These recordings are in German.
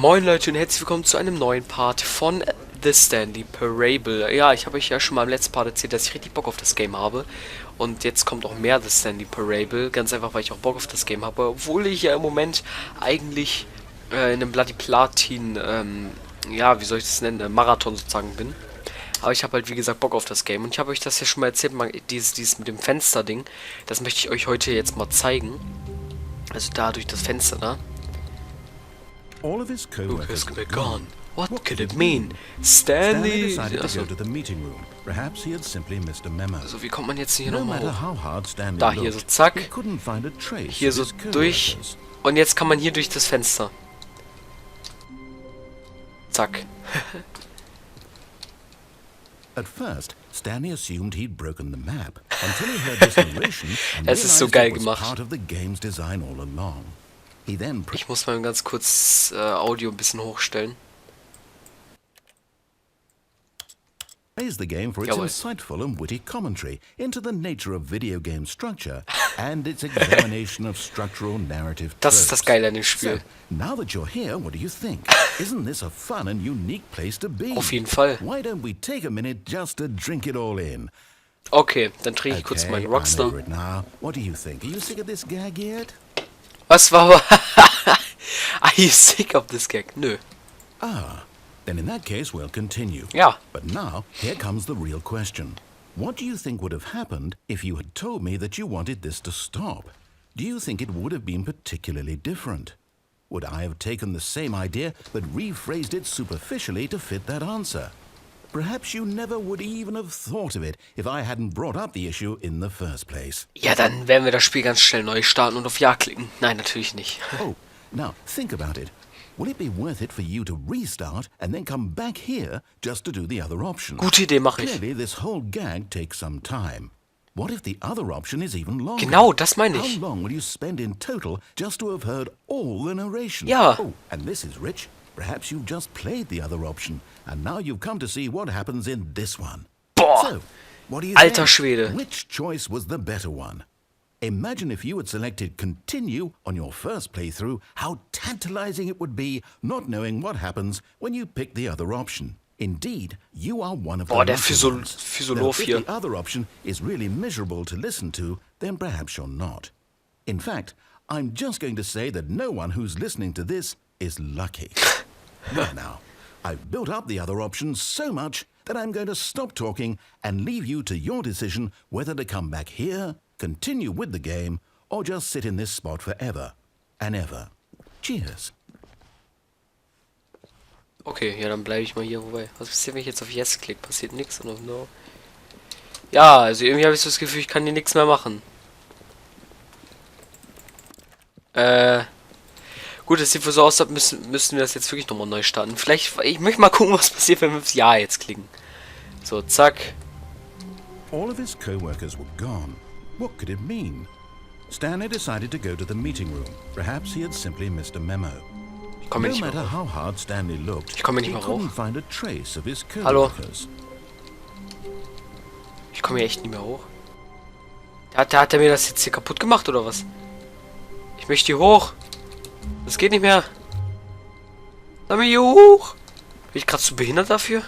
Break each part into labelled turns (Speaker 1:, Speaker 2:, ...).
Speaker 1: Moin Leute und herzlich willkommen zu einem neuen Part von The Stanley Parable. Ja, ich habe euch ja schon mal im letzten Part erzählt, dass ich richtig Bock auf das Game habe. Und jetzt kommt auch mehr The Stanley Parable. Ganz einfach, weil ich auch Bock auf das Game habe. Obwohl ich ja im Moment eigentlich in einem Bloody Platin, ja, wie soll ich das nennen, Marathon sozusagen bin. Aber ich habe halt, wie gesagt, Bock auf das Game. Und ich habe euch das ja schon mal erzählt, dieses mit dem Fenster-Ding. Das möchte ich euch heute jetzt mal zeigen. Also da durch das Fenster da.
Speaker 2: All of his co-workers
Speaker 1: were gone. What could it mean? Stanley
Speaker 2: decided to go to the meeting room. Perhaps he had simply missed a memo.
Speaker 1: Also wie kommt man jetzt hier
Speaker 2: No
Speaker 1: nochmal
Speaker 2: matter
Speaker 1: hoch?
Speaker 2: how hard Stanley
Speaker 1: Da hier so
Speaker 2: looked,
Speaker 1: zack.
Speaker 2: he couldn't find a trace
Speaker 1: Hier
Speaker 2: of
Speaker 1: so
Speaker 2: his
Speaker 1: durch.
Speaker 2: co-workers.
Speaker 1: Und jetzt kann man hier durch das Fenster. Zack.
Speaker 2: At first, Stanley assumed he'd broken the map until he heard this narration and
Speaker 1: Es ist so
Speaker 2: realized
Speaker 1: geil
Speaker 2: it was
Speaker 1: gemacht.
Speaker 2: part of the game's design all along. He then
Speaker 1: Ich muss mal ganz kurz Audio ein bisschen hochstellen.
Speaker 2: praised the game for its
Speaker 1: Jawohl.
Speaker 2: insightful and witty commentary into the nature of video game structure and its examination of structural narrative
Speaker 1: Das ist das
Speaker 2: tropes.
Speaker 1: Geile an dem
Speaker 2: So,
Speaker 1: Spiel.
Speaker 2: now that you're here, what do you think? Isn't this a fun and unique place to be?
Speaker 1: Auf jeden Fall.
Speaker 2: Why don't we take a minute just to drink it all in?
Speaker 1: Okay, dann drehe ich kurz meinen
Speaker 2: I'm
Speaker 1: Rockstar.
Speaker 2: over it now. What do you think? Are you sick of this gag yet?
Speaker 1: Was war... Are you sick of this gag? Nö.
Speaker 2: Then in that case, we'll continue.
Speaker 1: Ja.
Speaker 2: But now, here comes the real question. What do you think would have happened if you had told me that you wanted this to stop? Do you think it would have been particularly different? Would I have taken the same idea but rephrased it superficially to fit that answer? Perhaps you never would even have thought of it if I hadn't brought up the issue in the first place.
Speaker 1: Ja, dann werden wir das Spiel ganz schnell neu starten und auf Ja klicken. Nein, natürlich nicht.
Speaker 2: Oh, now think about it. Will it be worth it for you to restart and then come back here just to do the other option?
Speaker 1: Gute Idee, mache ich.
Speaker 2: Clearly, this whole gag takes some time. What if the other option is even longer?
Speaker 1: Genau, das meine
Speaker 2: How
Speaker 1: ich.
Speaker 2: long will you spend in total just to have heard all the narration?
Speaker 1: Ja.
Speaker 2: Oh, and this is rich. Perhaps you've just played the other option, and now you've come to see what happens in this one.
Speaker 1: Boah.
Speaker 2: So, what do you
Speaker 1: Alter
Speaker 2: think?
Speaker 1: Schwede.
Speaker 2: Which choice was the better one? Imagine if you had selected continue on your first playthrough, how tantalizing it would be not knowing what happens when you pick the other option. Indeed, you are one of
Speaker 1: Boah,
Speaker 2: the
Speaker 1: der
Speaker 2: lucky ones.
Speaker 1: Physiolog
Speaker 2: Now,
Speaker 1: hier.
Speaker 2: if the other option is really miserable to listen to, then perhaps you're not. In fact, I'm just going to say that no one who's listening to this is lucky. Well now, I've built up the other option so much that I'm going to stop talking and leave you to your decision whether to come back here, continue with the game, or just sit in this spot forever and ever. Cheers.
Speaker 1: Okay, ja, dann bleibe ich mal hier. Wobei, was passiert, wenn ich jetzt auf Yes klicke? Passiert nichts und auf No. Ja, also irgendwie habe ich so das Gefühl, ich kann hier nichts mehr machen. Gut, es sieht wohl so aus, als müssen wir das jetzt wirklich nochmal neu starten. Vielleicht, ich möchte mal gucken, was passiert, wenn wir aufs Ja jetzt klicken. So, zack.
Speaker 2: All of his co-workers were gone. What could it mean? Stanley decided to go to the meeting room. Perhaps he had simply missed a memo.
Speaker 1: Ich komme
Speaker 2: No
Speaker 1: nicht mehr
Speaker 2: matter
Speaker 1: hoch.
Speaker 2: how hard Stanley looked,
Speaker 1: Ich komme
Speaker 2: he
Speaker 1: nicht mehr
Speaker 2: couldn't
Speaker 1: hoch.
Speaker 2: find a trace of his
Speaker 1: Hallo?
Speaker 2: co-workers.
Speaker 1: Ich komme hier echt nicht mehr hoch. Hat er mir das jetzt hier kaputt gemacht, oder was? Ich möchte hier hoch. Das geht nicht mehr. Lass mich hier hoch. Bin ich gerade zu behindert dafür?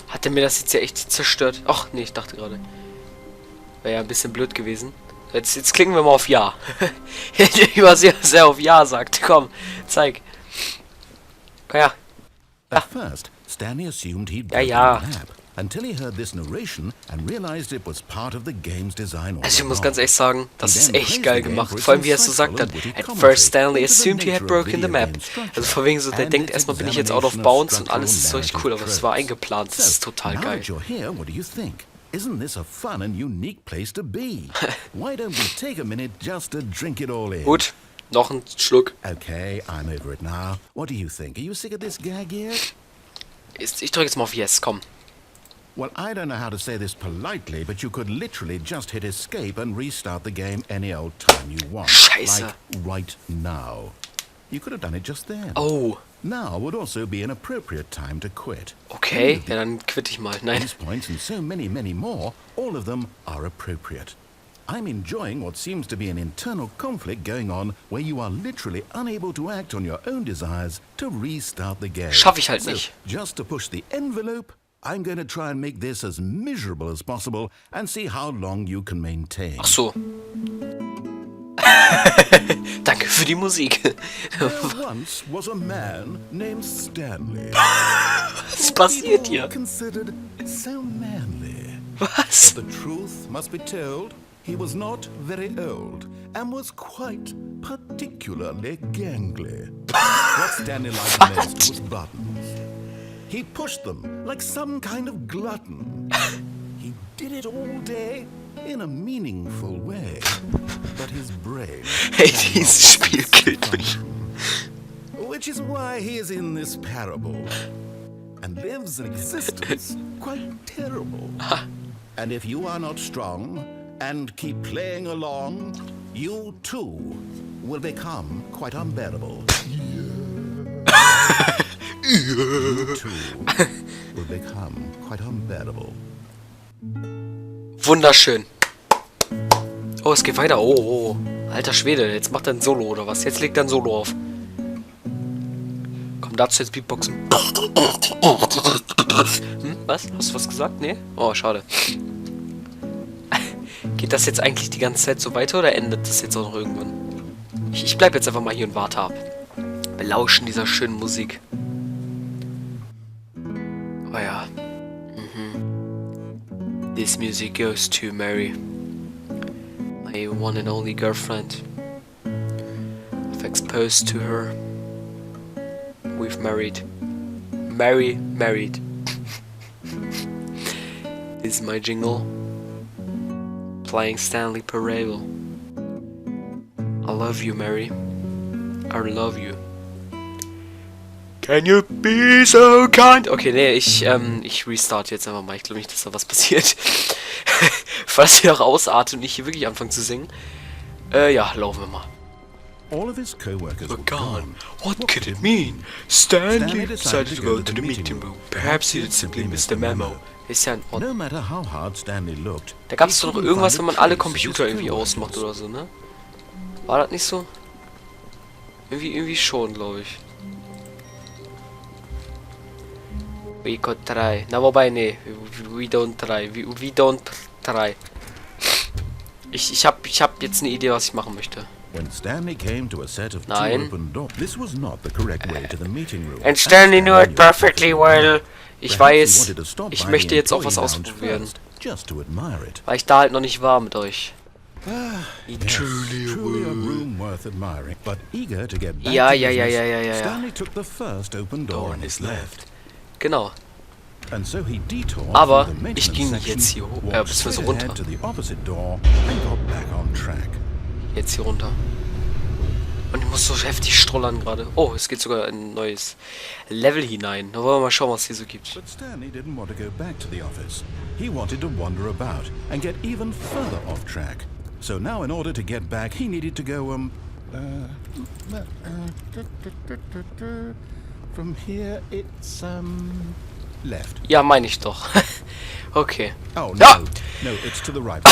Speaker 1: Hat er mir das jetzt ja echt zerstört? Ach, nee, ich dachte gerade. Wäre ja ein bisschen blöd gewesen. Jetzt klicken wir mal auf Ja. Ich war sehr auf Ja sagt. Komm, zeig. Ja.
Speaker 2: At first, Stanley assumed he'd broken
Speaker 1: Ja.
Speaker 2: the map until he heard this narration and realized it was part of the game's design all
Speaker 1: Also ich muss
Speaker 2: along.
Speaker 1: ganz ehrlich sagen, das
Speaker 2: He
Speaker 1: ist
Speaker 2: then
Speaker 1: echt
Speaker 2: praised
Speaker 1: geil
Speaker 2: the game
Speaker 1: gemacht.
Speaker 2: for its
Speaker 1: Vor allem wie er es so
Speaker 2: insightful
Speaker 1: sagt hat.
Speaker 2: and witty
Speaker 1: At
Speaker 2: commentary
Speaker 1: first Stanley
Speaker 2: into the
Speaker 1: assumed he had
Speaker 2: nature of
Speaker 1: broken the
Speaker 2: video
Speaker 1: map.
Speaker 2: game structure
Speaker 1: Also vor wegen so, der
Speaker 2: and
Speaker 1: denkt
Speaker 2: its
Speaker 1: erstmal bin ich jetzt out of
Speaker 2: examination
Speaker 1: bounds und
Speaker 2: structural
Speaker 1: alles ist so richtig
Speaker 2: narrative
Speaker 1: cool, aber es war
Speaker 2: tropes.
Speaker 1: eingeplant. Das ist total
Speaker 2: now
Speaker 1: geil.
Speaker 2: that you're here, what do you think? Isn't this a fun and unique place to be? Why don't we take a minute just to drink it all in?
Speaker 1: Gut, noch ein Schluck.
Speaker 2: Okay, I'm over it now. What do you think? Are you sick of this gag yet?
Speaker 1: Ich drücke jetzt mal auf Yes, komm.
Speaker 2: Well, I don't know how to say this politely, but you could literally just hit escape and restart the game any old time you want.
Speaker 1: Scheiße.
Speaker 2: Like right now. You could have done it just then.
Speaker 1: Oh,
Speaker 2: Now would also be an appropriate time to quit.
Speaker 1: okay. Ja, dann quitte ich mal. Nein.
Speaker 2: These points and so many, many more, all of them are appropriate. I'm enjoying what seems to be an internal conflict going on where you are literally unable to act on your own desires to restart the game.
Speaker 1: Schaffe ich halt
Speaker 2: So,
Speaker 1: nicht.
Speaker 2: just to push the envelope, I'm going to try and make this as miserable as possible and see how long you can maintain.
Speaker 1: Ach so. Danke für die Musik.
Speaker 2: There once was a man named Stanley.
Speaker 1: Was passiert hier?
Speaker 2: Considered so manly.
Speaker 1: Was?
Speaker 2: The truth must be told, he was not very old and was quite particularly gangly. What Stanley liked most was buttons. He pushed them like some kind of glutton. He did it all day in a meaningful way. But his brain...
Speaker 1: Hey, dieses Spiel killt mich.
Speaker 2: Which is why he is in this parable. And lives an existence quite terrible. And if you are not strong and keep playing along, you too will become quite unbearable. You too will become quite unbearable.
Speaker 1: Wunderschön. Oh, es geht weiter. Oh, oh. Alter Schwede, jetzt macht er ein Solo oder was? Jetzt legt er ein Solo auf. Komm, dazu jetzt Beatboxen. Was? Hast du was gesagt? Nee? Oh, schade. Geht das jetzt eigentlich die ganze Zeit so weiter oder endet das jetzt auch noch irgendwann? Ich bleib jetzt einfach mal hier und warte ab. Belauschen dieser schönen Musik. Oh ja. This music goes to Mary, my one and only girlfriend. I've exposed to her. We've married. Married. This is my jingle. Playing Stanley Parable. I love you, Mary. I love you. Can you be so kind? Okay, nee, ich restart jetzt einfach mal. Ich glaube nicht, dass da was passiert. Falls hier auch ausartet und ich hier wirklich anfange zu singen. Ja, laufen wir mal.
Speaker 2: All of his co-workers were
Speaker 1: Gone. What could it mean? Stanley decided to go to the meeting room. Perhaps he simply missed the memo. Ist ja ein Ort.
Speaker 2: No matter how hard Stanley looked,
Speaker 1: Da gab es doch noch
Speaker 2: he couldn't
Speaker 1: irgendwas, wenn
Speaker 2: find
Speaker 1: man
Speaker 2: a
Speaker 1: alle
Speaker 2: trace of his
Speaker 1: Computer irgendwie
Speaker 2: coworkers.
Speaker 1: ausmacht oder so, ne? War das nicht so? Irgendwie schon, glaube ich. We could try. Na, wobei, nee. We don't try. We don't try. Ich hab jetzt eine Idee, was ich machen möchte.
Speaker 2: When Stanley came to a set of two
Speaker 1: Nein.
Speaker 2: open doors, this was not the correct way to the meeting room.
Speaker 1: And Stanley knew it perfectly well. Ich
Speaker 2: Perhaps he
Speaker 1: weiß,
Speaker 2: wanted to stop
Speaker 1: ich
Speaker 2: by
Speaker 1: möchte
Speaker 2: the
Speaker 1: jetzt auch was
Speaker 2: employee lounge
Speaker 1: ausprobieren.
Speaker 2: first, just to admire it.
Speaker 1: Weil ich da halt noch nicht war mit euch.
Speaker 2: Yes, truly a room worth admiring. But eager to get back
Speaker 1: Ja,
Speaker 2: to
Speaker 1: ja, ja,
Speaker 2: business,
Speaker 1: ja, ja, ja.
Speaker 2: Stanley took the first open door on his left.
Speaker 1: Genau.
Speaker 2: And so he detoured
Speaker 1: Aber
Speaker 2: through the
Speaker 1: ich
Speaker 2: maintenance
Speaker 1: ging
Speaker 2: section,
Speaker 1: jetzt hier hoch,
Speaker 2: walked
Speaker 1: beziehungsweise
Speaker 2: straight
Speaker 1: runter.
Speaker 2: ahead to the opposite door and got back on track.
Speaker 1: Jetzt hier runter. Und ich muss so heftig strollern gerade. Oh, es geht sogar in ein neues Level hinein. Da wollen wir mal schauen, was es hier so gibt.
Speaker 2: But Stanley didn't want to go back to the office. He wanted to wander about and get even further off track. So now in order to get back, he needed to go, from here it's, left.
Speaker 1: Ja, meine ich doch. Okay.
Speaker 2: Oh, no.
Speaker 1: Ja!
Speaker 2: No, it's to the right.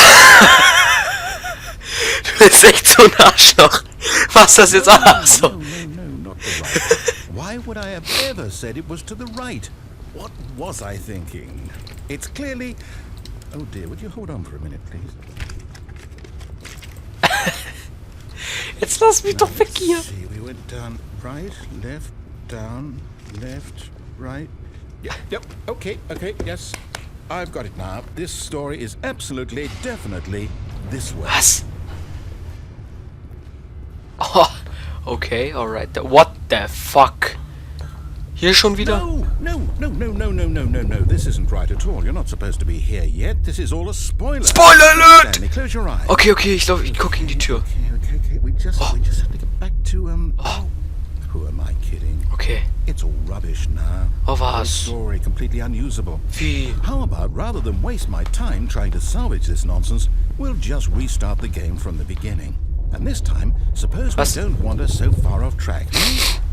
Speaker 1: Du bist echt so ein Arschloch. Was das jetzt an? Ach so.
Speaker 2: No, not the right. Why would I have ever said it was to the right? What was I thinking? It's clearly... Oh dear, would you hold on for a minute, please?
Speaker 1: Jetzt lass mich doch weg hier.
Speaker 2: Let's see, we went down, right, down, left, right. Yep, okay, yes. I've got it now. This story is absolutely, definitely this way.
Speaker 1: Was? Oh, okay, alright. What the fuck? Hier schon wieder?
Speaker 2: No. This isn't right at all. You're not supposed to be here yet. This is all a spoiler.
Speaker 1: Spoiler alert!
Speaker 2: Stanley, close your eyes.
Speaker 1: Okay, ich glaube, ich gucke in die Tür.
Speaker 2: Okay. We just have to get back to, Who am I kidding?
Speaker 1: Okay.
Speaker 2: It's all rubbish now.
Speaker 1: Oh,
Speaker 2: The
Speaker 1: was?
Speaker 2: story completely unusable.
Speaker 1: Wie?
Speaker 2: How about, rather than waste my time trying to salvage this nonsense, we'll just restart the game from the beginning. And this time, suppose we
Speaker 1: Was?
Speaker 2: don't wander so far off track.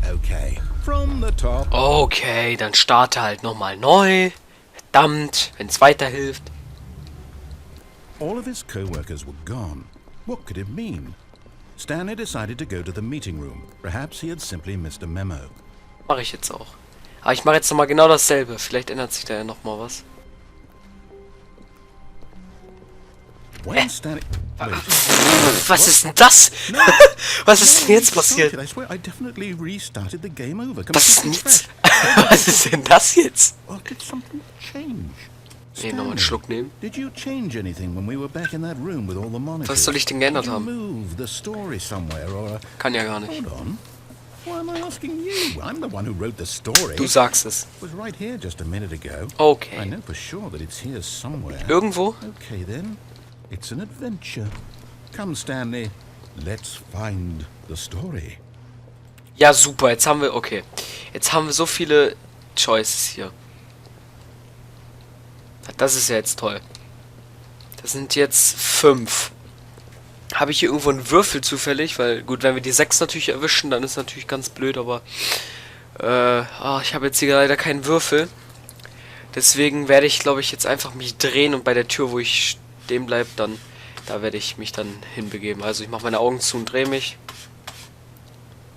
Speaker 2: Okay, from the top.
Speaker 1: Okay, dann starte halt nochmal neu. Verdammt, wenn's weiterhilft.
Speaker 2: All of his co-workers were gone. What could it mean? Stanley decided to go to the meeting room. Perhaps he had simply missed a memo.
Speaker 1: Mache ich jetzt auch. Aber ich mache jetzt nochmal genau dasselbe. Vielleicht ändert sich da ja nochmal was.
Speaker 2: When Stanley...
Speaker 1: Was ist denn das? Was ist denn jetzt passiert?
Speaker 2: I swear I definitely restarted the game over.
Speaker 1: Das ist nichts. Was ist denn das jetzt?
Speaker 2: Or did something change?
Speaker 1: Nee, nochmal einen Schluck nehmen.
Speaker 2: Did you change anything when we were back in that room with all the monitors?
Speaker 1: Was soll ich denn geändert haben?
Speaker 2: Move the story somewhere or...
Speaker 1: Kann ja gar nicht.
Speaker 2: Hold on. Why am I asking you? I'm the one who wrote the story.
Speaker 1: Du sagst es.
Speaker 2: It was right here just a minute ago.
Speaker 1: Okay.
Speaker 2: I know for sure that it's here somewhere.
Speaker 1: Irgendwo?
Speaker 2: Okay then. It's an adventure. Come, Stanley. Let's find the story.
Speaker 1: Ja, super. Jetzt haben wir... Okay. Jetzt haben wir so viele Choices hier. Das ist ja jetzt toll. Das sind jetzt 5. Habe ich hier irgendwo einen Würfel zufällig? Weil, gut, wenn wir die 6 natürlich erwischen, dann ist natürlich ganz blöd, aber... ich habe jetzt hier leider keinen Würfel. Deswegen werde ich, glaube ich, jetzt einfach mich drehen und bei der Tür, wo ich stehen bleibe, dann... Da werde ich mich dann hinbegeben. Also ich mache meine Augen zu und drehe mich.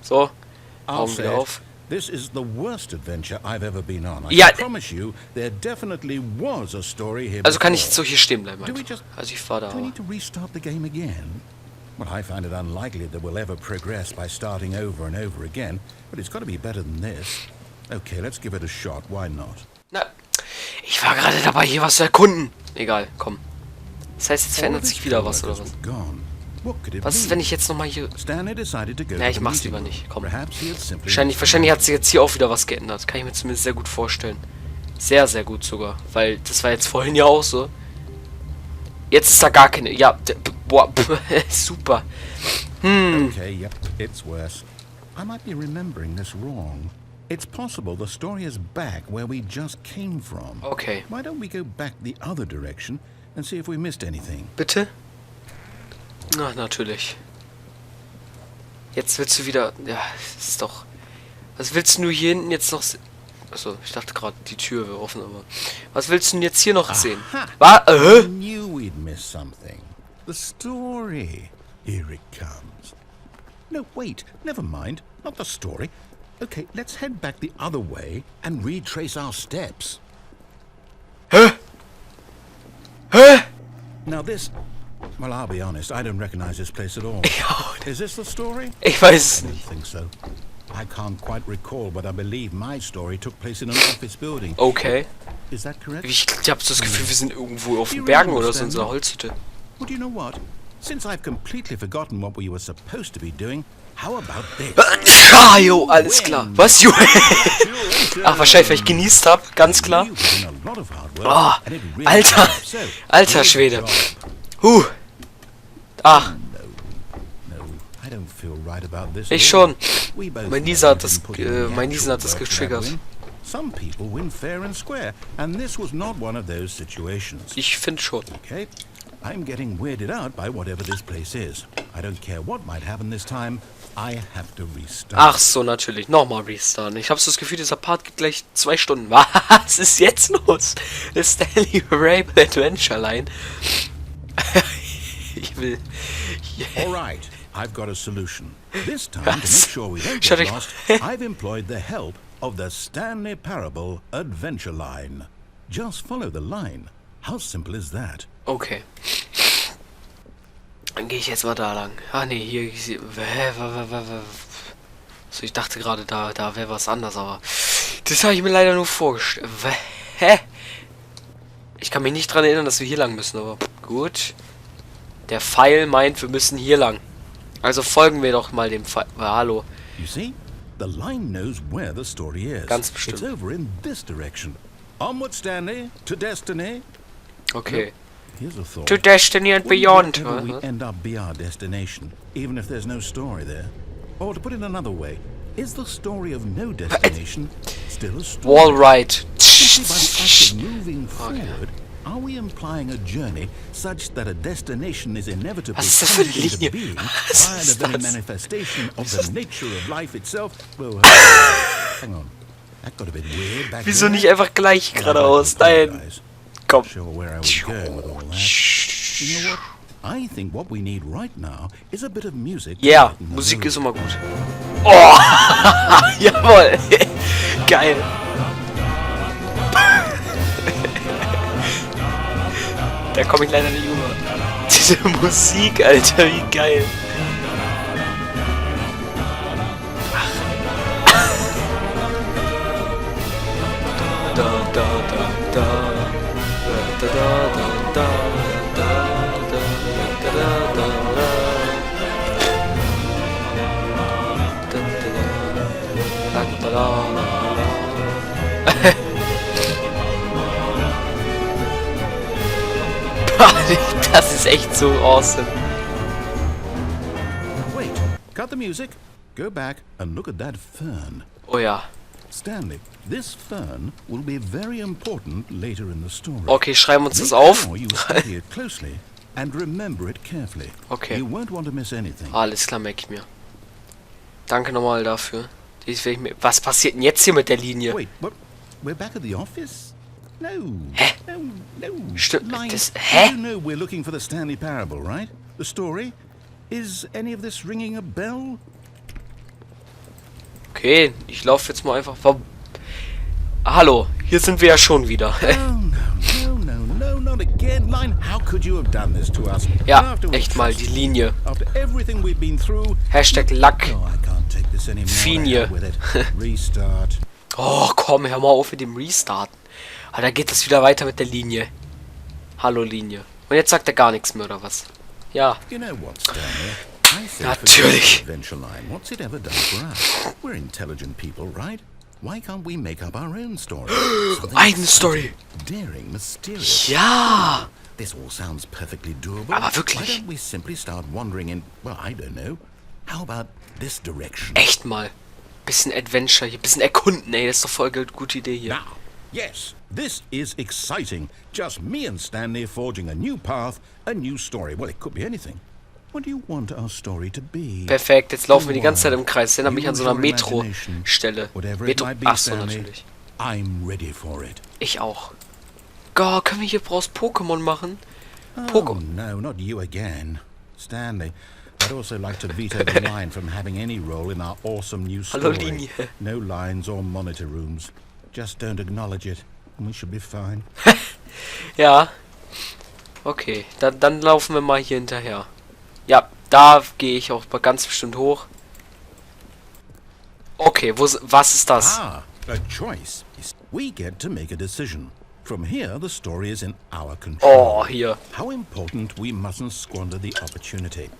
Speaker 1: So. Augen wieder auf.
Speaker 2: This is the worst adventure I've ever been on. I
Speaker 1: Ja.
Speaker 2: promise you, there definitely was a story here.
Speaker 1: Also kann ich
Speaker 2: before.
Speaker 1: jetzt so hier stehen bleiben
Speaker 2: Do we
Speaker 1: einfach.
Speaker 2: just-
Speaker 1: Also ich fahre da.
Speaker 2: Do we need to restart the game again? Well, I find it unlikely that we'll ever progress by starting over and over again, but it's got to be better than this. Okay, let's give it a shot. Why not?
Speaker 1: Na, ich war gerade dabei, hier was zu erkunden. Egal, komm. Das heißt, jetzt verändert sich wieder was, oder was? Was ist, wenn ich jetzt nochmal hier... Ja, ich mach's lieber nicht. Komm. Wahrscheinlich hat sich jetzt hier auch wieder was geändert. Kann ich mir zumindest sehr gut vorstellen. Sehr, sehr gut sogar. Weil das war jetzt vorhin ja auch so. Jetzt ist da gar keine... Ja, boah, super.
Speaker 2: Okay, yep, it's worse. I might be remembering this wrong. It's possible the story is back where we just came from.
Speaker 1: Okay.
Speaker 2: Why don't we go back the other direction and see if we missed anything?
Speaker 1: Bitte? Na, natürlich. Jetzt willst du wieder... Ja, das ist doch... Was willst du hier hinten jetzt noch... Achso, ich dachte gerade, die Tür wäre offen, aber... Was willst du denn jetzt hier noch sehen?
Speaker 2: I knew we'd miss something. The story. Here it comes. No, wait. Never mind. Not the story. Okay, let's head back the other way and retrace our steps.
Speaker 1: Hä? Hä?
Speaker 2: Now this... Well, I'll be honest. I don't recognize this place at all. Is this the story?
Speaker 1: Ich weiß es
Speaker 2: I
Speaker 1: nicht.
Speaker 2: don't think so. I can't quite recall, but I believe my story took place in an office building.
Speaker 1: Okay.
Speaker 2: Is that correct?
Speaker 1: Ich habe so das Gefühl, wir sind irgendwo auf den Bergen oder so in so einer Holzhütte.
Speaker 2: Well, do you know what? Since I've completely forgotten what we were supposed to be doing, how about this?
Speaker 1: Ah, jo, alles klar. Was, jo? Ach, wahrscheinlich, weil ich genießt habe, ganz klar. Oh, Alter. Alter Schwede. Ah. Ich schon. Mein Niesen hat das getriggert.
Speaker 2: Some people win fair and square, and this was not one of those situations.
Speaker 1: Ich finde schon.
Speaker 2: Okay, I'm getting weirded out by whatever this place is. I don't care what might happen this time. I have to restart.
Speaker 1: Ach so, natürlich. Nochmal restarten. Ich habe so das Gefühl, dieser Part geht gleich 2 Stunden. Was ist jetzt los? Das Stanley Parable Adventure Line. Ich will...
Speaker 2: All right, I've got a solution. This time, to make sure we don't get lost, I've employed the help of the Stanley Parable Adventure Line. Just follow the line. How simple is that?
Speaker 1: Okay. Dann gehe ich jetzt mal da lang. Ah ne, hier... So, ich dachte gerade, da wäre was anderes, aber... Das habe ich mir leider nur vorgestellt. Hä? Ich kann mich nicht dran erinnern, dass wir hier lang müssen, aber gut. Der Pfeil meint, wir müssen hier lang. Also folgen wir doch mal dem Pfeil. Hallo.
Speaker 2: You see? The line knows where the story is.
Speaker 1: Ganz bestimmt.
Speaker 2: It's over in this direction. Onward, Stanley, to destiny.
Speaker 1: Okay.
Speaker 2: Here's a thought.
Speaker 1: To destiny and beyond.
Speaker 2: Wouldn't we end up be our destination, even if there's no story there? Or to put it another way, is the story of no destination still a story?
Speaker 1: Wall right.
Speaker 2: Simply by the act of moving forward, are we implying a journey such that a destination is inevitably
Speaker 1: Was ist das für eine
Speaker 2: coming into
Speaker 1: Linie?
Speaker 2: being
Speaker 1: Was
Speaker 2: via the
Speaker 1: ist
Speaker 2: very
Speaker 1: das?
Speaker 2: manifestation of the nature of life itself? Well, hang on. That got a bit weird back
Speaker 1: Wieso
Speaker 2: there.
Speaker 1: nicht einfach gleich geradeaus? Nein. Komm.
Speaker 2: Sure where I was going with all that. You know what? I think what we need right now is a bit of music.
Speaker 1: Ja, Musik ist immer gut. Oh! Jawohl! Geil! Da komme ich leider nicht rüber. Diese Musik, Alter, wie geil! Da, da, da, da. Da, da, da, da, da, da, da, da. Das ist echt so awesome.
Speaker 2: Wait, cut the music, go back and look at that fern.
Speaker 1: Oh ja.
Speaker 2: Stanley, this fern will be very important later in the story.
Speaker 1: Okay, schreiben uns das auf.
Speaker 2: You study it closely and remember it carefully.
Speaker 1: Okay.
Speaker 2: You won't want to miss anything.
Speaker 1: Alles klar, merke ich mir. Danke nochmal dafür. Was passiert denn jetzt hier mit der Linie?
Speaker 2: Wait, what? We're back at the office? No.
Speaker 1: Hä?
Speaker 2: No.
Speaker 1: Stimmt,
Speaker 2: Like,
Speaker 1: das... Hä?
Speaker 2: You know we're looking for the Stanley Parable, right? The story? Is any of this ringing a bell?
Speaker 1: Okay, ich laufe jetzt mal einfach... Hallo, hier sind wir ja schon wieder.
Speaker 2: No, not again. Line, how could you have done this to us?
Speaker 1: Ja, echt mal, die Linie.
Speaker 2: After everything we've been through.
Speaker 1: Hashtag Lack.
Speaker 2: Oh, I can't take this anymore.
Speaker 1: Finie.
Speaker 2: With it. Restart.
Speaker 1: Oh, komm, hör mal auf mit dem Restarten. Ah, da geht es wieder weiter mit der Linie. Hallo, Linie. Und jetzt sagt er gar nichts mehr, oder was? Ja.
Speaker 2: You know what, Stanley? I say
Speaker 1: Natürlich.
Speaker 2: Adventure Line. What's it ever done for us? We're intelligent people, right? Why can't we make up our own story?
Speaker 1: Eine Story.
Speaker 2: Daring, mysterious.
Speaker 1: Ja.
Speaker 2: This all sounds perfectly doable.
Speaker 1: Aber
Speaker 2: Why
Speaker 1: wirklich.
Speaker 2: don't we simply start wandering in, well, I don't know. How about this direction?
Speaker 1: Echt mal. Bisschen Adventure hier, bisschen erkunden, ey. Das ist doch voll gute Idee hier.
Speaker 2: Now, yes, this is exciting. Just me and Stanley forging a new path, a new story. Well, it could be anything. What do you want our story to be?
Speaker 1: Perfekt, jetzt laufen wir die ganze Zeit im Kreis. Erinnert mich an so einer Metro-Stelle. Achso, natürlich.
Speaker 2: I'm ready for it.
Speaker 1: Ich auch. Gott, können wir hier draus Pokémon machen?
Speaker 2: Oh, no, not you again. Stanley, I'd also like to veto the line from having any role in our awesome new story.
Speaker 1: Hallo, Linie.
Speaker 2: No lines or monitor rooms. Just don't acknowledge it, and we should be fine.
Speaker 1: Ja. Okay, dann laufen wir mal hier hinterher. Ja, da gehe ich auch ganz bestimmt hoch. Okay, was ist das?
Speaker 2: Ah, a choice. We get to make a decision. From here, the story is in our control.
Speaker 1: Oh, hier.
Speaker 2: How important we mustn't squander the opportunity.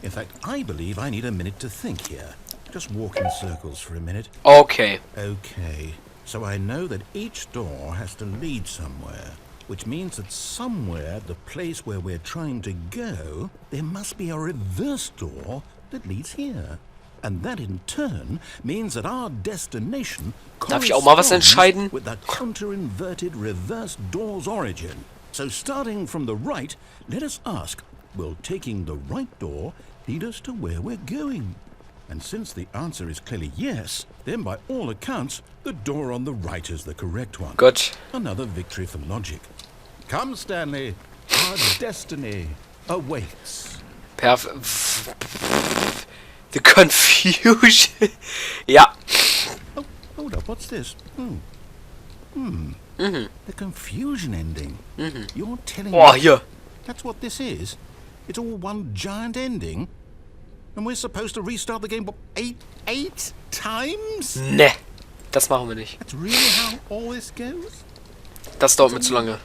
Speaker 2: In fact, I believe I need a minute to think here. Just walk in circles for a minute.
Speaker 1: Okay.
Speaker 2: Okay, so I know that each door has to lead somewhere, which means that somewhere, the place where we're trying to go, there must be a reverse door that leads here. And that in turn means that our destination
Speaker 1: Darf ich auch mal was entscheiden?
Speaker 2: with the counter-inverted reverse door's origin. So starting from the right, let us ask, will taking the right door lead us to where we're going? And since the answer is clearly yes, then by all accounts, the door on the right is the correct one.
Speaker 1: Gut.
Speaker 2: Another victory for logic. Come, Stanley, our destiny awaits.
Speaker 1: The confusion. Ja.
Speaker 2: Oh, hold up, what's this? The confusion ending. You're telling
Speaker 1: Oh,
Speaker 2: me
Speaker 1: hier.
Speaker 2: that's what this is? It's all one giant ending? And we're supposed to restart the game, what, eight times?
Speaker 1: Ne. Das machen wir nicht.
Speaker 2: That's really how all this goes?
Speaker 1: Das dauert mir zu lange.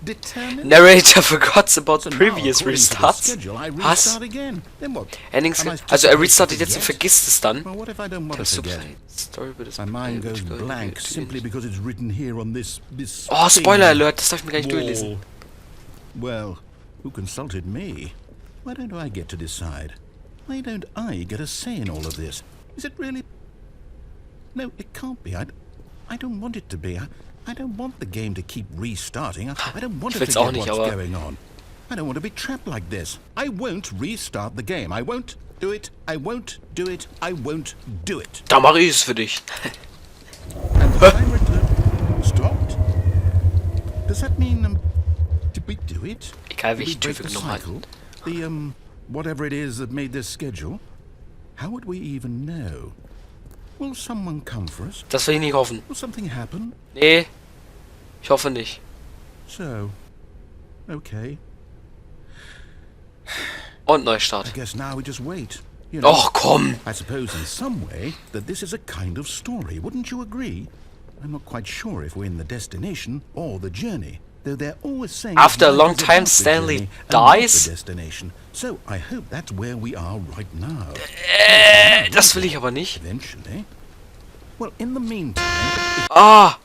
Speaker 2: Determined?
Speaker 1: Narrator forgot about
Speaker 2: So now,
Speaker 1: previous
Speaker 2: according to the
Speaker 1: restarts.
Speaker 2: schedule, I
Speaker 1: Was?
Speaker 2: restart again. Then what?
Speaker 1: Endings.
Speaker 2: Am I supposed
Speaker 1: Also
Speaker 2: to
Speaker 1: er
Speaker 2: wait
Speaker 1: restartet
Speaker 2: for
Speaker 1: jetzt und
Speaker 2: yes?
Speaker 1: vergisst es dann.
Speaker 2: Well, what if I don't want
Speaker 1: Kannst
Speaker 2: it
Speaker 1: du
Speaker 2: again?
Speaker 1: Story wird es
Speaker 2: My mind goes blank simply because it's written here on this
Speaker 1: Oh,
Speaker 2: thing
Speaker 1: Spoiler Alert, das darf ich mir gar nicht
Speaker 2: wall.
Speaker 1: durchlesen.
Speaker 2: Well, who consulted me? Why don't I get to decide? Why don't I get a say in all of this? Is it really? No, it can't be. I don't want it to be. I don't want the game to keep restarting. I don't want
Speaker 1: Ich
Speaker 2: to
Speaker 1: will's auch
Speaker 2: forget
Speaker 1: nicht,
Speaker 2: what's
Speaker 1: aber
Speaker 2: going on. I don't want to be trapped like this. I won't restart the game. I won't do it. I won't do it. I won't do it.
Speaker 1: da mache ich es für dich.
Speaker 2: And the time return stopped. Does that mean did we do it?
Speaker 1: Egal,
Speaker 2: Did
Speaker 1: welche
Speaker 2: we
Speaker 1: Tür
Speaker 2: break
Speaker 1: wir
Speaker 2: the
Speaker 1: genommen
Speaker 2: cycle?
Speaker 1: hatten.
Speaker 2: The, whatever it is that made this schedule? How would we even know? Will someone come for us?
Speaker 1: Das will ich nicht hoffen.
Speaker 2: Will something happen?
Speaker 1: Nee, ich hoffe nicht.
Speaker 2: So, okay.
Speaker 1: Und
Speaker 2: I
Speaker 1: Neustart.
Speaker 2: guess now we just wait. You know,
Speaker 1: Och, komm!
Speaker 2: I suppose in some way that this is a kind of story, wouldn't you agree? I'm not quite sure if we're in the destination or the journey, though they're always saying
Speaker 1: After a
Speaker 2: life
Speaker 1: long
Speaker 2: is
Speaker 1: time,
Speaker 2: about the
Speaker 1: Stanley
Speaker 2: journey and not
Speaker 1: dies?
Speaker 2: the destination. So I hope that's where we are right now.
Speaker 1: Das will ich aber nicht.
Speaker 2: Eventually. Well, in the meantime,
Speaker 1: Ah!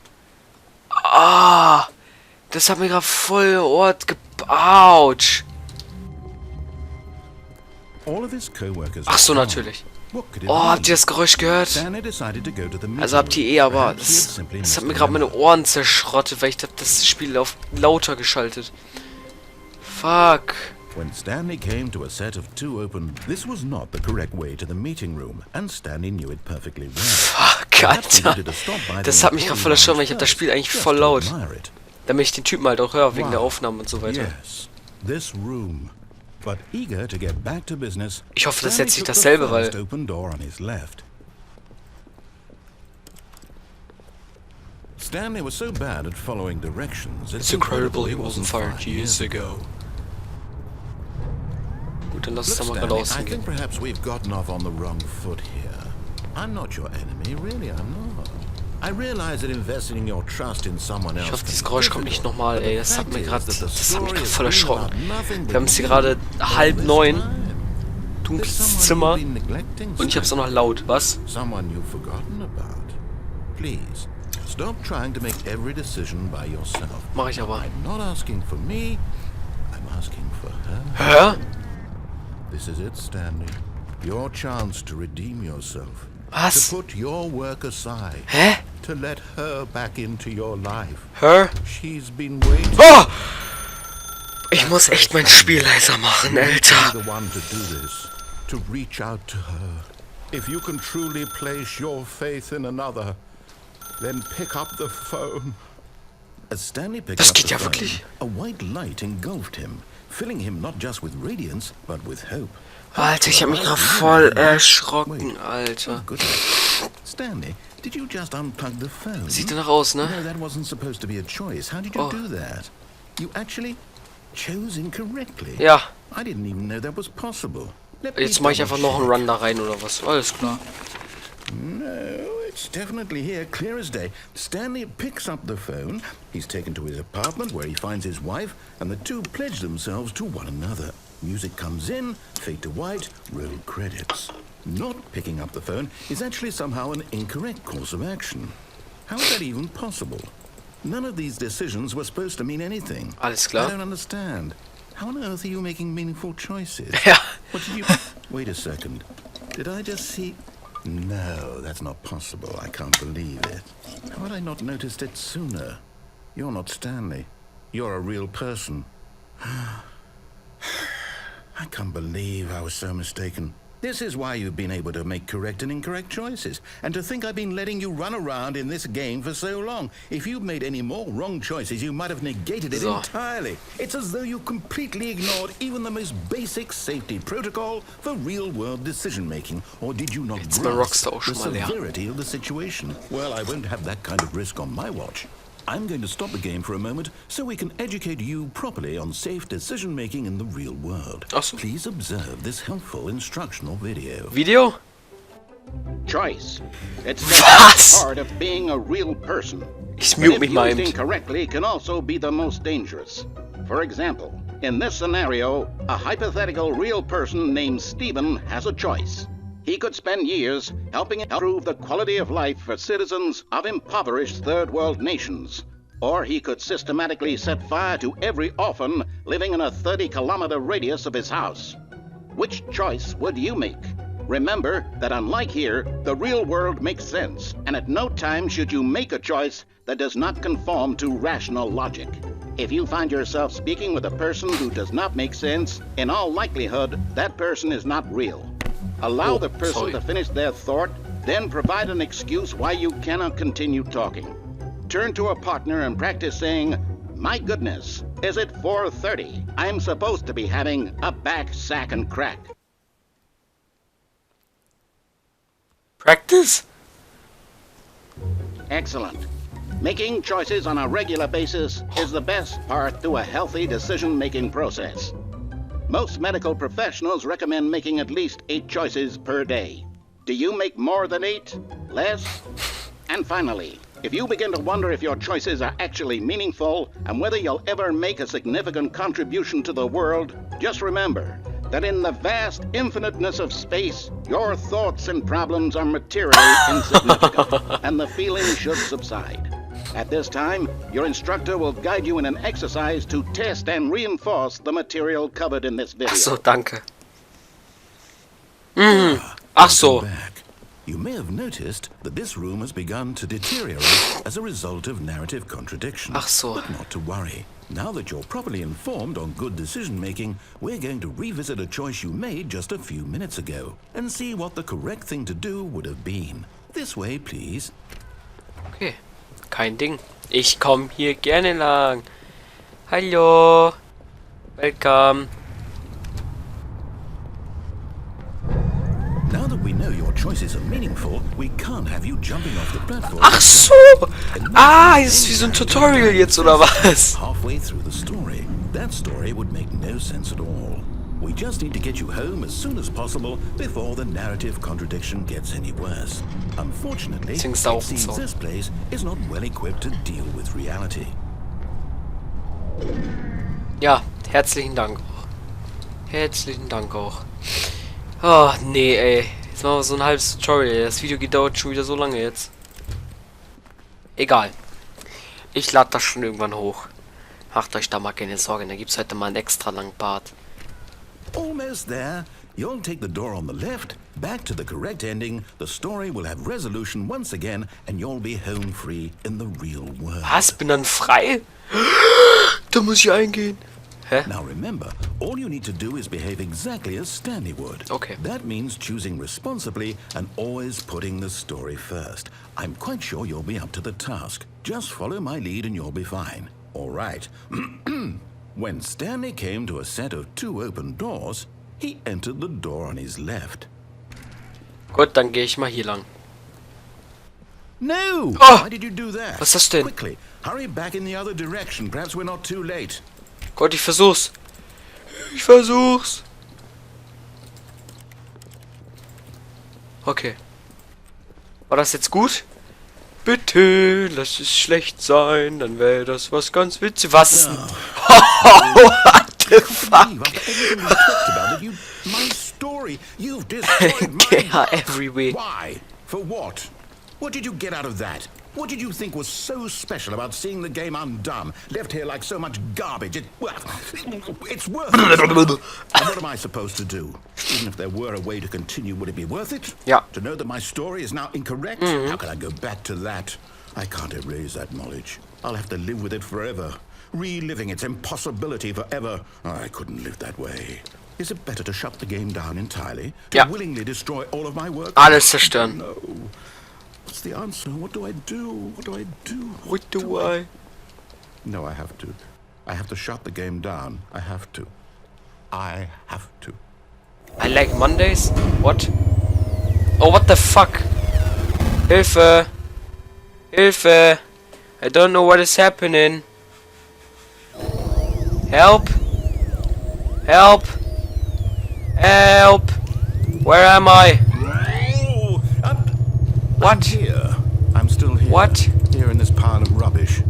Speaker 1: Ah! Das hat mir gerade voll Ort Autsch!
Speaker 2: all of his co-workers.
Speaker 1: Ach so,
Speaker 2: are gone.
Speaker 1: natürlich.
Speaker 2: What could it
Speaker 1: Oh, habt
Speaker 2: mean?
Speaker 1: ihr das Geräusch gehört?
Speaker 2: Stanley decided to go to the
Speaker 1: Also habt ihr eh, aber
Speaker 2: Perhaps he had
Speaker 1: das
Speaker 2: simply
Speaker 1: hat
Speaker 2: missed
Speaker 1: mir
Speaker 2: the
Speaker 1: gerade meine
Speaker 2: memo.
Speaker 1: Ohren zerschrottet, weil ich hab das Spiel auf lauter geschaltet. Fuck.
Speaker 2: When Stanley came to a set of two open, this was not the correct way to the meeting room, and Stanley knew it perfectly well.
Speaker 1: Fuck,
Speaker 2: Perhaps he
Speaker 1: Alter.
Speaker 2: wanted to stop by
Speaker 1: Das
Speaker 2: the
Speaker 1: hat mich gerade voll erschrocken, weil ich hab das Spiel eigentlich
Speaker 2: just
Speaker 1: voll
Speaker 2: to
Speaker 1: laut.
Speaker 2: admire it.
Speaker 1: Damit ich den Typen halt auch höre, wegen der
Speaker 2: Wow.
Speaker 1: Aufnahmen und so weiter.
Speaker 2: Yes, this room. But eager to get back to business,
Speaker 1: Ich hoffe, das ist
Speaker 2: Stanley
Speaker 1: jetzt nicht
Speaker 2: took the
Speaker 1: dasselbe, weil...
Speaker 2: first open door on his left. Stanley was so bad at following directions.
Speaker 1: It's incredible he wasn't fired years ago. Gut, dann lass uns
Speaker 2: Look,
Speaker 1: da mal
Speaker 2: Stanley, I
Speaker 1: geradeaus
Speaker 2: think
Speaker 1: gehen.
Speaker 2: perhaps we've gotten off on the wrong foot here. I'm not your enemy, really, I'm not. I realize that investing in your trust in someone else.
Speaker 1: Ich hoffe,
Speaker 2: can
Speaker 1: dieses
Speaker 2: be
Speaker 1: Geräusch kommt nicht
Speaker 2: difficult,
Speaker 1: nochmal,
Speaker 2: but
Speaker 1: ey.
Speaker 2: the
Speaker 1: Das hat
Speaker 2: fact
Speaker 1: mich
Speaker 2: is
Speaker 1: gerade
Speaker 2: that the
Speaker 1: voll
Speaker 2: story is
Speaker 1: erschrocken.
Speaker 2: really about nothing
Speaker 1: Wir haben es
Speaker 2: but
Speaker 1: hier
Speaker 2: you
Speaker 1: gerade
Speaker 2: all this
Speaker 1: 8:30.
Speaker 2: time. There's
Speaker 1: Dunkles
Speaker 2: someone
Speaker 1: Zimmer.
Speaker 2: you've been neglecting,
Speaker 1: Und ich hab's auch
Speaker 2: Stanley.
Speaker 1: noch laut. Was?
Speaker 2: Someone you've forgotten about. Please, stop trying to make every decision by yourself.
Speaker 1: Mach ich aber.
Speaker 2: I'm not asking for me, I'm asking for her.
Speaker 1: Hä?
Speaker 2: This is it, Stanley. Your chance to redeem yourself.
Speaker 1: Was?
Speaker 2: To put your work aside.
Speaker 1: Hä?
Speaker 2: To let her back into your life.
Speaker 1: Hä?
Speaker 2: She's been waiting.
Speaker 1: Oh! Ich muss echt mein Spiel leiser machen, Alter.
Speaker 2: Be the one to do this. To reach out to her. If you can truly place your faith in another, then pick up the phone. As Stanley picked
Speaker 1: Das
Speaker 2: up
Speaker 1: geht
Speaker 2: the
Speaker 1: ja
Speaker 2: phone,
Speaker 1: wirklich.
Speaker 2: a white light engulfed him, filling him not just with radiance, but with hope.
Speaker 1: Alter, ich hab mich gerade voll erschrocken, Alter.
Speaker 2: Goodness. Stanley, did you just unplug the phone?
Speaker 1: Sieht danach aus, ne?
Speaker 2: No, that wasn't supposed to be a choice. How did you
Speaker 1: Oh.
Speaker 2: do that? You actually chose incorrectly.
Speaker 1: Ja.
Speaker 2: I didn't even know that was possible. Let me
Speaker 1: Jetzt mache ich einfach noch einen
Speaker 2: double
Speaker 1: Run da rein oder was? Alles klar.
Speaker 2: check. No, it's definitely here, clear as day. Stanley picks up the phone. He's taken to his apartment where he finds his wife, and the two pledge themselves to one another. Music comes in, fade to white, roll credits. Not picking up the phone is actually somehow an incorrect course of action. How is that even possible? None of these decisions were supposed to mean anything.
Speaker 1: Alles
Speaker 2: I
Speaker 1: klar.
Speaker 2: don't understand. How on earth are you making meaningful choices?
Speaker 1: Ja.
Speaker 2: What did you... Wait a second. Did I just see... No, that's not possible. I can't believe it. How had I not noticed it sooner? You're not Stanley. You're a real person. I can't believe I was so mistaken. This is why you've been able to make correct and incorrect choices. And to think I've been letting you run around in this game for so long. If you'd made any more wrong choices, you might have negated it
Speaker 1: So.
Speaker 2: entirely. It's as though you completely ignored even the most basic safety protocol for real-world decision-making. Or did you not
Speaker 1: Jetzt war
Speaker 2: grasp
Speaker 1: Rockstar auch
Speaker 2: the
Speaker 1: schon mal leer.
Speaker 2: severity of the situation? Well, I won't have that kind of risk on my watch. I'm going to stop the game for a moment so we can educate you properly on safe decision-making in the real world.
Speaker 1: Ach so.
Speaker 2: Please observe this helpful instructional video.
Speaker 1: Video?
Speaker 3: Choice. It's
Speaker 1: Was?
Speaker 3: the best part of being a real person.
Speaker 1: Ich
Speaker 3: But
Speaker 1: mute
Speaker 3: if
Speaker 1: mich mal
Speaker 3: used
Speaker 1: eben.
Speaker 3: incorrectly, can also be the most dangerous. For example, in this scenario, a hypothetical real person named Stephen has a choice. He could spend years helping improve the quality of life for citizens of impoverished third world nations. Or he could systematically set fire to every orphan living in a 30-kilometer radius of his house. Which choice would you make? Remember that unlike here, the real world makes sense, and at no time should you make a choice that does not conform to rational logic. If you find yourself speaking with a person who does not make sense, in all likelihood, that person is not real. Allow the person
Speaker 1: sorry.
Speaker 3: to finish their thought, then provide an excuse why you cannot continue talking. Turn to a partner and practice saying, My goodness, is it 4:30? I'm supposed to be having a back, sack, and crack.
Speaker 1: Practice?
Speaker 3: Excellent. Making choices on a regular basis is the best part to a healthy decision-making process. Most medical professionals recommend making at least 8 choices per day. Do you make more than 8? Less? And finally, if you begin to wonder if your choices are actually meaningful and whether you'll ever make a significant contribution to the world, just remember that in the vast infiniteness of space, your thoughts and problems are materially insignificant, and the feeling should subside. At this time, your instructor will guide you in an exercise to test and reinforce the material covered in this video.
Speaker 1: Ach so, danke. Ach so.
Speaker 2: Back. You may have noticed that this room has begun to deteriorate as a result of narrative contradiction.
Speaker 1: Ach so.
Speaker 2: But not to worry. Now that you're properly informed on good decision-making, we're going to revisit a choice you made just a few minutes ago and see what the correct thing to do would have been. This way, please.
Speaker 1: Okay, kein Ding. Ich komme hier gerne lang. Hallo. Welcome.
Speaker 2: Now that we know your choices are meaningful, we can't have you jumping off the platform.
Speaker 1: Ach so. Ah, ist wie so ein Tutorial jetzt, oder was?
Speaker 2: Halfway through the story. That story would make no sense at all. We just need to get you home as soon as possible before the narrative contradiction gets any worse. Unfortunately, it
Speaker 1: Singst auch
Speaker 2: seems
Speaker 1: so.
Speaker 2: this place is not well equipped to deal with reality.
Speaker 1: Ja, herzlichen Dank auch. Herzlichen Dank auch. Oh, nee, ey. Jetzt machen wir so ein halbes Tutorial. Das Video dauert schon wieder so lange jetzt. Egal. Ich lade das schon irgendwann hoch. Macht euch da mal keine Sorgen. Da gibt es heute mal einen extra langen Part.
Speaker 2: Almost there. You'll take the door on the left, back to the correct ending, the story will have resolution once again, and you'll be home free in the real world.
Speaker 1: Was? Bin dann frei? Da muss ich eingehen. Hä?
Speaker 2: Now remember, all you need to do is behave exactly as Stanley would.
Speaker 1: Okay.
Speaker 2: That means choosing responsibly and always putting the story first. I'm quite sure you'll be up to the task. Just follow my lead and you'll be fine. All right. When Stanley came to a set of 2 open doors, he entered the door on his left.
Speaker 1: Gut, dann gehe ich mal hier lang.
Speaker 2: No!
Speaker 1: Oh!
Speaker 2: Why did you do that?
Speaker 1: Was ist das denn?
Speaker 2: Quickly, hurry back in the other direction. Perhaps we're not too late.
Speaker 1: Gott, ich versuch's. Ich versuch's. Okay. War das jetzt gut? Bitte, lass es schlecht sein, dann wäre das was ganz witzig. Was ist denn? What the fuck?
Speaker 2: My story. You've destroyed
Speaker 1: Yeah, everywhere.
Speaker 2: Why? For what? What did you get out of that? What did you think was so special about seeing the game undone, left here like so much garbage? It's worthless. And what am I supposed to do? Even if there were a way to continue, would it be worth it?
Speaker 1: Yeah.
Speaker 2: To know that my story is now incorrect? How can I go back to that? I can't erase that knowledge. I'll have to live with it forever, reliving its impossibility forever. I couldn't live that way. Is it better to shut the game down entirely? To
Speaker 1: Yeah.
Speaker 2: willingly destroy all of my work?
Speaker 1: Alles zerstören.
Speaker 2: No. What's the answer? What do I do? What do I do?
Speaker 1: What do I?
Speaker 2: No, I have to. I have to shut the game down. I have to. I have to.
Speaker 1: I like Mondays? What? Oh, what the fuck? Hilfe! Hilfe! I don't know what is happening. Help! Help! Help! Where am I? What?
Speaker 2: Here. I'm still here.
Speaker 1: What?
Speaker 2: Here in this pile of rubbish.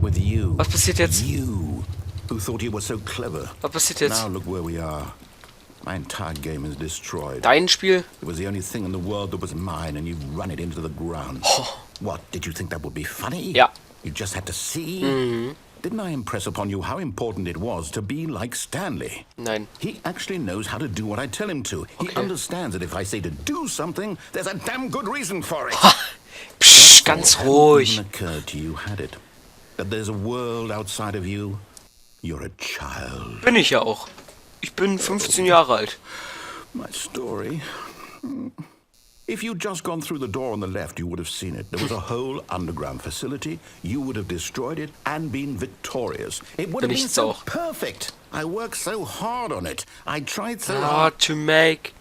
Speaker 2: With you.
Speaker 1: Was passiert jetzt?
Speaker 2: You. Who thought you were so clever.
Speaker 1: Was passiert jetzt?
Speaker 2: Now look where we are. My entire game is destroyed.
Speaker 1: Dein Spiel?
Speaker 2: It was the only thing in the world that was mine, and you've run it into the ground. What? Did you think that would be funny?
Speaker 1: Ja.
Speaker 2: You just had to see? Didn't I impress upon you how important it was to be like Stanley?
Speaker 1: Nein.
Speaker 2: He actually knows how to do what I tell him to. He
Speaker 1: Okay.
Speaker 2: understands that if I say to do something, there's a damn good reason for it.
Speaker 1: Psch, ganz
Speaker 2: Hadn't
Speaker 1: ruhig.
Speaker 2: even occurred to you, had it? That there's a world outside of you? You're a child.
Speaker 1: Bin ich ja auch. Ich bin 15 Jahre alt.
Speaker 2: My story. If you'd just gone through the door on the left, you would have seen it. There was a whole underground facility. You would have destroyed it and been victorious. It would have been so perfect. I worked so hard on it. I tried so hard
Speaker 1: to make.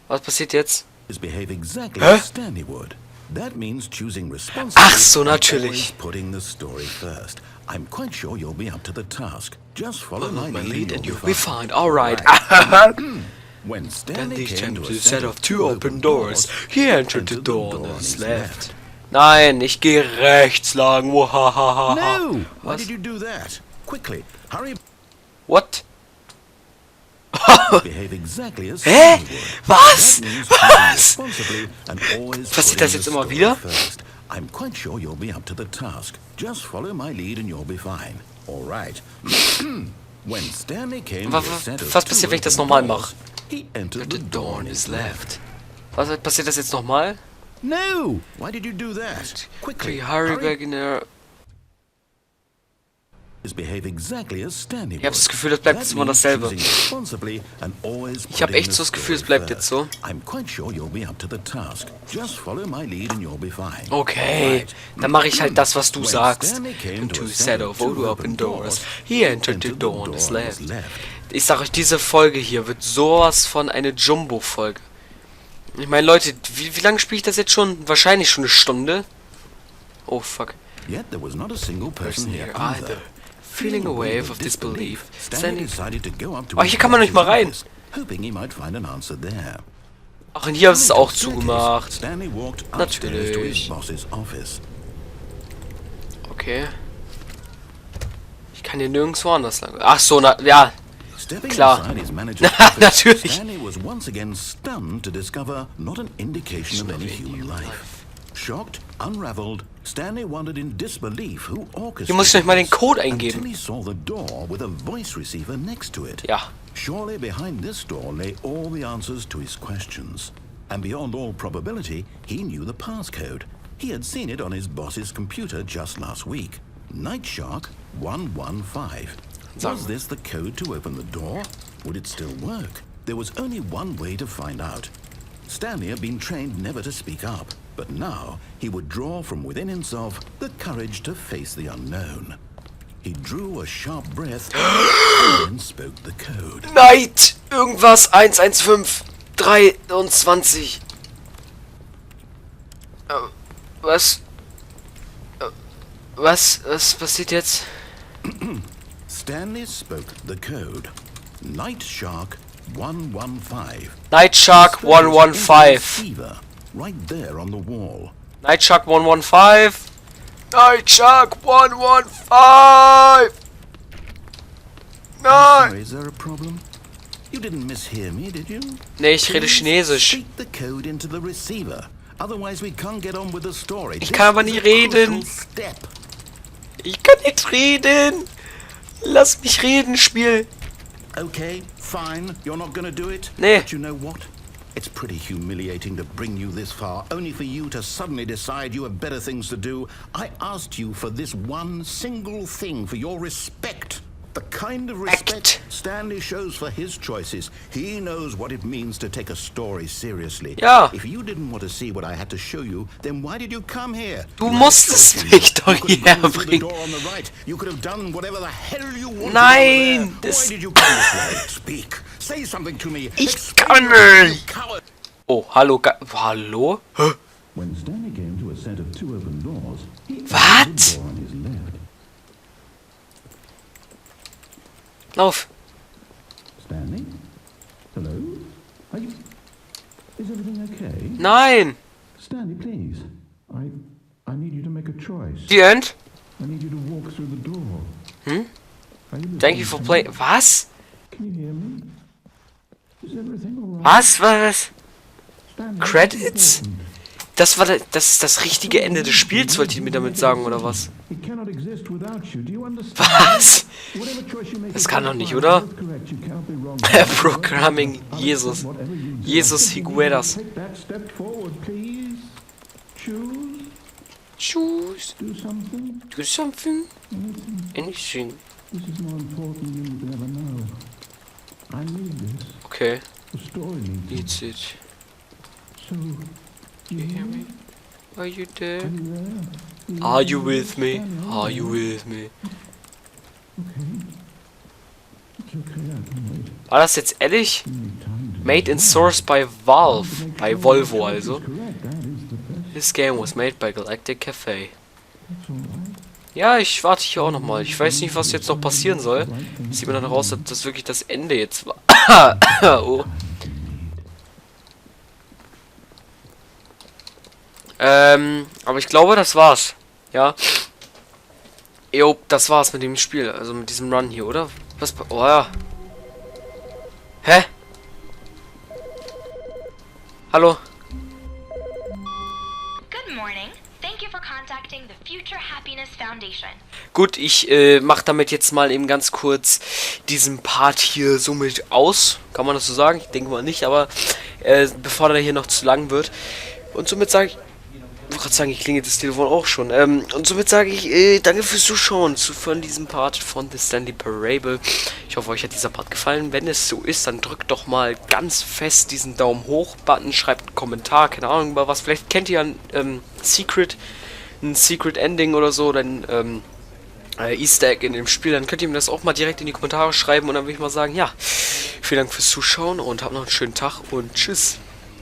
Speaker 1: Was passiert jetzt?
Speaker 2: Behave exactly as Stanley would. That means choosing responsibility.
Speaker 1: Ach so, natürlich.
Speaker 2: Putting the story first. I'm quite sure you'll be up to the task. Just follow my lead and
Speaker 1: you'll be fine. All right.
Speaker 2: When Stanley
Speaker 1: came to a set of two open doors, he entered the door on his left. Nein, ich gehe rechts lang.
Speaker 2: No! Why did you do that? Quickly, hurry.
Speaker 1: What?
Speaker 2: Behave exactly as
Speaker 1: Hä? Was? Was? Passiert das jetzt immer wieder?
Speaker 2: I'm quite sure you'll be up to the task. Just follow my lead and you'll be fine. All right. When Stanley came to a set of
Speaker 1: was passiert, wenn ich das nochmal mache?
Speaker 2: He entered the door on his left.
Speaker 1: Was passiert das jetzt nochmal?
Speaker 2: No! Why did you do that? Quickly,
Speaker 1: hurry back in there.
Speaker 2: Behave exactly as Stanley.
Speaker 1: Ich habe das Gefühl, das bleibt jetzt immer dasselbe. Ich habe echt so das Gefühl, es bleibt jetzt so. Okay, dann mache ich halt das, was du sagst. Into a set of open doors, he entered the door on his left. Ich sag euch, diese Folge hier wird sowas von eine Jumbo-Folge. Ich meine, Leute, wie lange spiele ich das jetzt schon? Wahrscheinlich schon eine Stunde. Oh, fuck.
Speaker 2: Yet there was not a single person here either.
Speaker 1: Feeling a wave of disbelief, Stanley decided to go up to hier kann man nicht mal rein. Ach, und hier ist es auch zugemacht. Natürlich. Okay. Ich kann hier nirgendwo anders lang. Ach so, ja. Klar. Natürlich.
Speaker 2: Shocked, unraveled, Stanley wondered in disbelief who orchestrated.
Speaker 1: Hier muss ich euch mal den Code eingeben.
Speaker 2: Until he saw the door with a voice receiver next to it.
Speaker 1: Ja.
Speaker 2: Surely behind this door lay all the answers to his questions. And beyond all probability, he knew the passcode. He had seen it on his boss's computer just last week. Night Shark 115. Was this the code to open the door? Would it still work? There was only one way to find out. Stanley had been trained never to speak up. But now he would draw from within himself the courage to face the unknown. He drew a sharp breath and then spoke the code.
Speaker 1: Night! Irgendwas 11523. Was? Was passiert jetzt?
Speaker 2: Stanley spoke the code. Night Shark 115.
Speaker 1: Night Shark 115.
Speaker 2: Right there on the wall.
Speaker 1: Night Shark 115. Night Shark 115. Nein.
Speaker 2: Is there a problem? You didn't mishear me, did you?
Speaker 1: Nee, ich rede Chinesisch.
Speaker 2: Speak the code into the receiver. Otherwise we can't get on with the story.
Speaker 1: Ich kann aber nicht reden. Ich kann nicht reden. Lass mich reden, Spiel.
Speaker 2: Okay, fine. You're not gonna do it?
Speaker 1: Nee.
Speaker 2: But you know what? It's pretty humiliating to bring you this far, only for you to suddenly decide you have better things to do. I asked you for this one single thing, for your respect. The kind of respect Stanley shows for his choices. He knows what it means to take a story seriously.
Speaker 1: Ja.
Speaker 2: If you didn't want to see what I had to show you, then why did you come here?
Speaker 1: Du musstest mich doch hierher bringen.
Speaker 2: You could have done whatever the hell you wanted.
Speaker 1: Nein,
Speaker 2: Why did you come this way? Speak. Say something to me.
Speaker 1: Ich kann nicht. Oh, hallo, hallo?
Speaker 2: When Stanley came to a set of two open doors,
Speaker 1: was? Lauf.
Speaker 2: Stanley? Hello? Are you... Is everything okay?
Speaker 1: Nein.
Speaker 2: Stanley, please. I need you to make a choice.
Speaker 1: The end?
Speaker 2: I need you to walk through the door.
Speaker 1: Thank you for playing. Was?
Speaker 2: Can you hear me? Is everything all right?
Speaker 1: Was? Credits? Das ist das richtige Ende des Spiels, wollt ihr mir damit sagen, oder was? Was? Das kann doch nicht, oder? Programming Jesus. Jesus Higueras. Choose. Do something. Anything. Okay. Needs it. You hear me? Are you there? Are you with me? Are you with me? War das jetzt ehrlich? Made in source by Valve. Bei Volvo also. This game was made by Galactic Cafe. Ja, ich warte hier auch nochmal. Ich weiß nicht, was jetzt noch passieren soll. Sieht mir dann raus, dass das wirklich das Ende jetzt war. Oh. Aber ich glaube, das war's. Ja. Jo, das war's mit dem Spiel. Also mit diesem Run hier, oder? Was? Oh ja. Hä? Hallo?
Speaker 4: Good morning. Thank you for contacting the Future Happiness Foundation.
Speaker 1: Gut, ich mach damit jetzt mal eben ganz kurz diesen Part hier somit aus. Kann man das so sagen? Ich denke mal nicht, aber bevor der hier noch zu lang wird. Und somit sage ich... Ich wollte gerade sagen, ich klingelt das Telefon auch schon. Und somit sage ich, danke fürs Zuschauen von diesem Part von The Stanley Parable. Ich hoffe, euch hat dieser Part gefallen. Wenn es so ist, dann drückt doch mal ganz fest diesen Daumen hoch Button, schreibt einen Kommentar, keine Ahnung über was. Vielleicht kennt ihr ein Secret Ending oder so, oder ein Easter Egg in dem Spiel. Dann könnt ihr mir das auch mal direkt in die Kommentare schreiben und dann würde ich mal sagen, ja, vielen Dank fürs Zuschauen und habt noch einen schönen Tag und tschüss.